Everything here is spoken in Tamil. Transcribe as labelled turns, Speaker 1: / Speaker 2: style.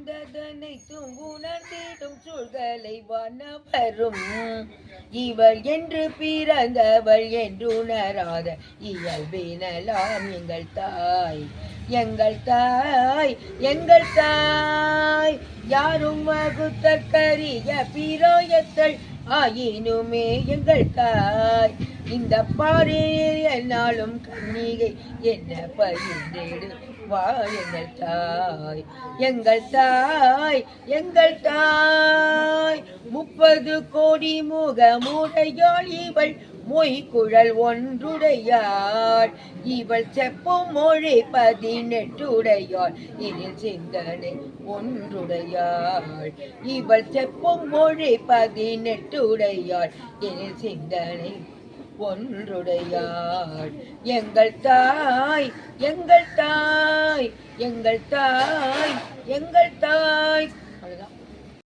Speaker 1: வந்ததனைத்தும் உணர்ந்திடும் சூழ்களை வானவரும் இவள் என்று பிறந்தவள் என்று உணராத இயல்பினலாம் எங்கள் தாய் எங்கள் தாய் எங்கள் தாய் யாரும் வகுத்தற்கரிய பிராயத்தள் ஆயினுமே எங்கள் தாய் இந்த பாறையில் என்னாலும் கன்னிகை என்ன பயின்றேடு வா எங்கள் தாய் எங்கள் தாய் எங்கள் தாய் 30 கோடி முகமுடையாள் இவள் மொய்குழல் ஒன்றுடையாள் இவள் செப்பும் மொழி 18 உடையாள் இதில் சிந்தனை ஒன்றுடையாள் இவள் செப்பும் மொழி 18 உடையாள் இதில் சிந்தனை ஒன்றுடையாள் எங்கள் தாய் எங்கள் தாய் எங்கள் தாய் எங்கள் தாய்.